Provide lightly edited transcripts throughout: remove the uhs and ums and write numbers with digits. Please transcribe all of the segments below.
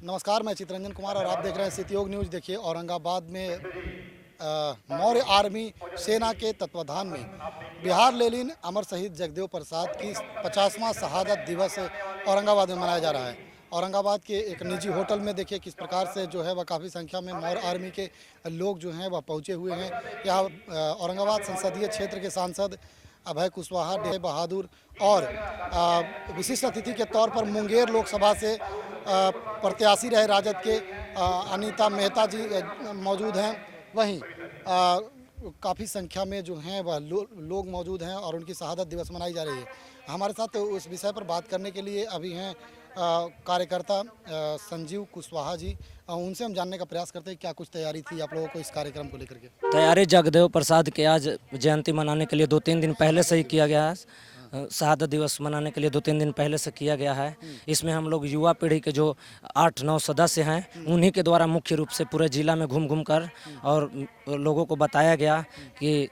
नमस्कार, मैं चितरंजन कुमार और आप देख रहे हैं सिटी न्यूज़। देखिए, औरंगाबाद में मौर्य आर्मी सेना के तत्वाधान में बिहार लेनिन अमर शहीद जगदेव प्रसाद की 50वां शहादत दिवस औरंगाबाद में मनाया जा रहा है। औरंगाबाद के एक निजी होटल में देखिए किस प्रकार से जो है वह काफ़ी संख्या में मौर्य आर्मी के लोग जो हैं वह पहुंचे हुए हैं। यहाँ औरंगाबाद संसदीय क्षेत्र के सांसद अभय कुशवाहा, डे बहादुर और विशिष्ट अतिथि के तौर पर मुंगेर लोकसभा से प्रत्याशी रहे राजद के अनीता मेहता जी मौजूद हैं। वहीं काफ़ी संख्या में जो हैं वह लोग मौजूद हैं और उनकी शहादत दिवस मनाई जा रही है। हमारे साथ उस विषय पर बात करने के लिए अभी हैं कार्यकर्ता संजीव कुशवाहा जी। उनसे हम जानने का प्रयास करते हैं क्या कुछ तैयारी थी आप लोगों को इस कार्यक्रम को लेकर के। तैयारी जगदेव प्रसाद के आज जयंती मनाने के लिए 2-3 दिन पहले से ही किया गया है। शहादत दिवस मनाने के लिए 2-3 दिन पहले से किया गया है। इसमें हम लोग युवा पीढ़ी के जो 8-9 सदस्य हैं उन्हीं के द्वारा मुख्य रूप से पूरे जिला में घूम घूम कर और लोगों को बताया गया कि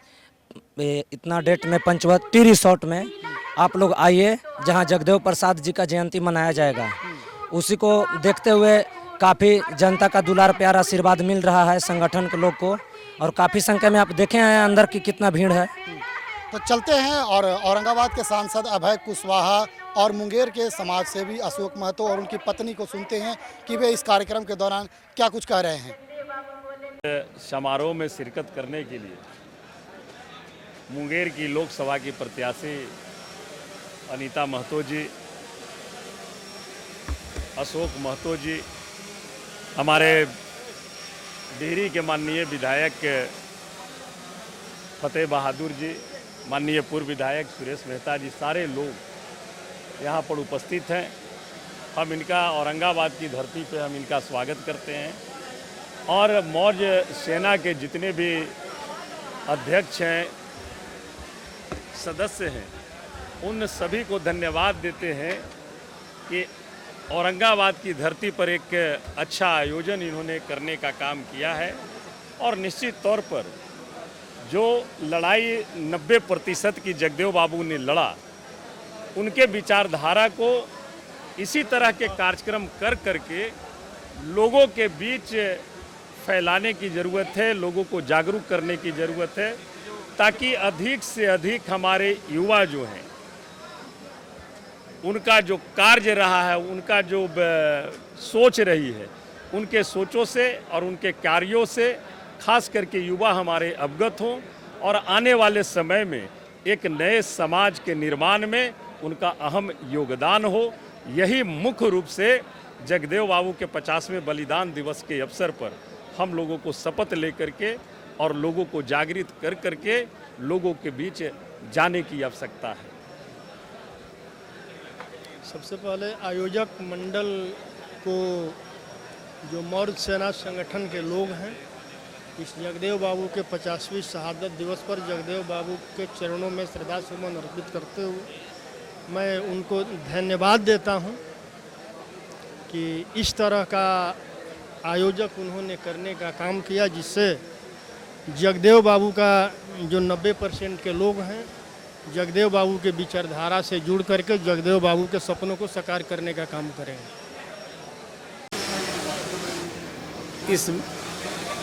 इतना डेट में पंचवटी रिसोर्ट में आप लोग आइए जहां जगदेव प्रसाद जी का जयंती मनाया जाएगा। उसी को देखते हुए काफ़ी जनता का दुलार प्यार आशीर्वाद मिल रहा है संगठन के लोग को और काफ़ी संख्या में आप देखे हैं अंदर की कितना भीड़ है। तो चलते हैं और औरंगाबाद के सांसद अभय कुशवाहा और मुंगेर के समाज सेवी अशोक महतो और उनकी पत्नी को सुनते हैं कि वे इस कार्यक्रम के दौरान क्या कुछ कह रहे हैं। समारोह में शिरकत करने के लिए मुंगेर की लोकसभा की प्रत्याशी अनीता महतो जी, अशोक महतो जी, हमारे डेहरी के माननीय विधायक फतेह बहादुर जी, माननीय पूर्व विधायक सुरेश मेहता जी, सारे लोग यहाँ पर उपस्थित हैं। हम इनका औरंगाबाद की धरती पे हम इनका स्वागत करते हैं और मौर्य सेना के जितने भी अध्यक्ष हैं, सदस्य हैं, उन सभी को धन्यवाद देते हैं कि औरंगाबाद की धरती पर एक अच्छा आयोजन इन्होंने करने का काम किया है। और निश्चित तौर पर जो लड़ाई 90% की जगदेव बाबू ने लड़ा, उनके विचारधारा को इसी तरह के कार्यक्रम कर करके लोगों के बीच फैलाने की ज़रूरत है, लोगों को जागरूक करने की ज़रूरत है, ताकि अधिक से अधिक हमारे युवा जो हैं उनका जो कार्य रहा है, उनका जो सोच रही है, उनके सोचों से और उनके कार्यों से खास करके युवा हमारे अवगत हों और आने वाले समय में एक नए समाज के निर्माण में उनका अहम योगदान हो। यही मुख्य रूप से जगदेव बाबू के 50वें बलिदान दिवस के अवसर पर हम लोगों को शपथ लेकर के और लोगों को जागृत कर करके लोगों के बीच जाने की आवश्यकता है। सबसे पहले आयोजक मंडल को, जो मौर्य सेना संगठन के लोग हैं, इस जगदेव बाबू के 50वीं शहादत दिवस पर जगदेव बाबू के चरणों में श्रद्धा सुमन अर्पित करते हुए मैं उनको धन्यवाद देता हूं कि इस तरह का आयोजक उन्होंने करने का काम किया, जिससे जगदेव बाबू का जो 90% के लोग हैं जगदेव बाबू के विचारधारा से जुड़ करके जगदेव बाबू के सपनों को साकार करने का काम करेंगे। इस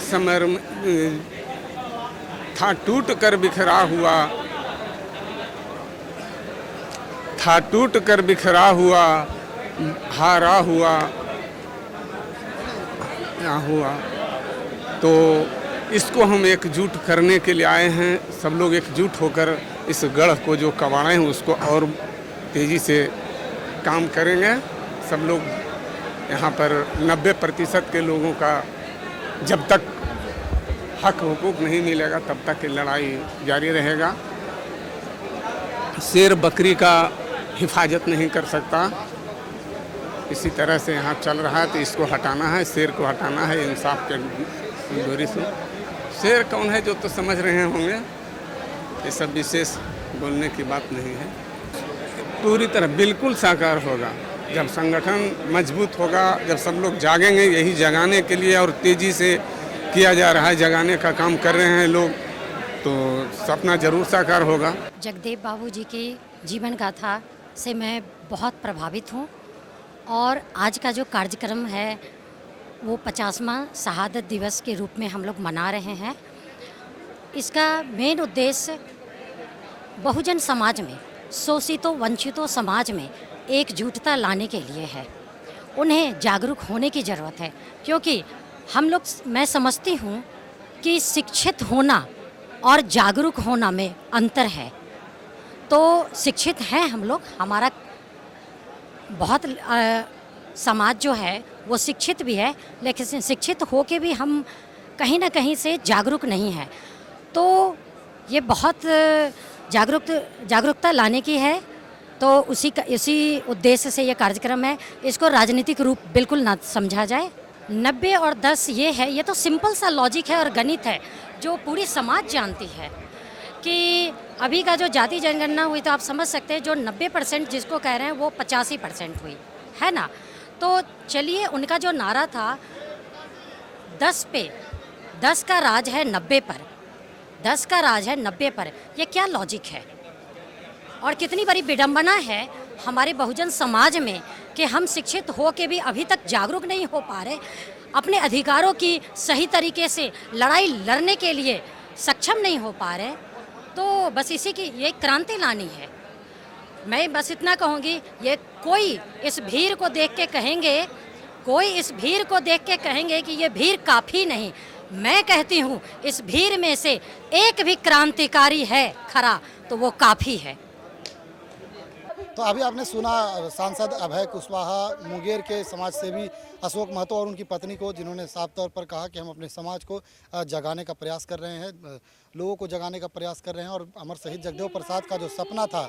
समय था टूट कर बिखरा हुआ, हारा हुआ हुआ, तो इसको हम एकजुट करने के लिए आए हैं। सब लोग एकजुट होकर इस गढ़ को जो कबाड़े हैं उसको और तेज़ी से काम करेंगे। सब लोग यहाँ पर 90% के लोगों का जब तक हक हुकूक नहीं मिलेगा तब तक की लड़ाई जारी रहेगा। शेर बकरी का हिफाजत नहीं कर सकता, इसी तरह से यहाँ चल रहा है। तो इसको हटाना है, शेर को हटाना है इंसाफ के दूरी से। शेर कौन है जो तो समझ रहे होंगे, ये सब विशेष बोलने की बात नहीं है। पूरी तरह बिल्कुल साकार होगा जब संगठन मजबूत होगा, जब सब लोग जागेंगे। यही जगाने के लिए और तेज़ी से किया जा रहा है, जगाने का काम कर रहे हैं लोग, तो सपना जरूर साकार होगा। जगदेव बाबू जी की जीवन गाथा से मैं बहुत प्रभावित हूँ और आज का जो कार्यक्रम है वो 50वां शहादत दिवस के रूप में हम लोग मना रहे हैं। इसका मेन उद्देश्य बहुजन समाज में, शोषितों वंचितों समाज में एकजुटता लाने के लिए है। उन्हें जागरूक होने की ज़रूरत है, क्योंकि मैं समझती हूँ कि शिक्षित होना और जागरूक होना में अंतर है। तो शिक्षित हैं हम लोग, हमारा बहुत समाज जो है वो शिक्षित भी है, लेकिन शिक्षित होके भी हम कहीं ना कहीं से जागरूक नहीं हैं। तो ये बहुत जागरूकता लाने की है। तो उसी उद्देश्य से ये कार्यक्रम है। इसको राजनीतिक रूप बिल्कुल ना समझा जाए। 90 और 10 ये है, ये तो सिंपल सा लॉजिक है और गणित है जो पूरी समाज जानती है कि अभी का जो जाति जनगणना हुई तो आप समझ सकते हैं, जो 90% जिसको कह रहे हैं वो 85% हुई है ना। तो चलिए, उनका जो नारा था 10 पे 10 का राज है 90 पर, 10 का राज है 90 पर, ये क्या लॉजिक है? और कितनी बड़ी विडंबना है हमारे बहुजन समाज में कि हम शिक्षित हो के भी अभी तक जागरूक नहीं हो पा रहे, अपने अधिकारों की सही तरीके से लड़ाई लड़ने के लिए सक्षम नहीं हो पा रहे। तो बस इसी की ये क्रांति लानी है। मैं बस इतना कहूँगी, ये कोई इस भीड़ को देख के कहेंगे कि ये भीड़ काफ़ी नहीं। मैं कहती हूँ इस भीड़ में से एक भी क्रांतिकारी है खरा तो वो काफ़ी है। तो अभी आपने सुना सांसद अभय कुशवाहा, मुंगेर के समाज सेवी अशोक महतो और उनकी पत्नी को, जिन्होंने साफ तौर पर कहा कि हम अपने समाज को जगाने का प्रयास कर रहे हैं, लोगों को जगाने का प्रयास कर रहे हैं और अमर शहीद जगदेव प्रसाद का जो सपना था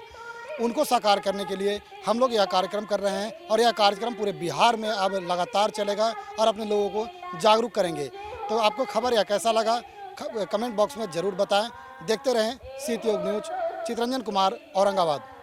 उनको साकार करने के लिए हम लोग यह कार्यक्रम कर रहे हैं। और यह कार्यक्रम पूरे बिहार में अब लगातार चलेगा और अपने लोगों को जागरूक करेंगे। तो आपको खबर यह कैसा लगा, कमेंट बॉक्स में ज़रूर बताएं। देखते रहें सीत योग न्यूज। चितरंजन कुमार, औरंगाबाद।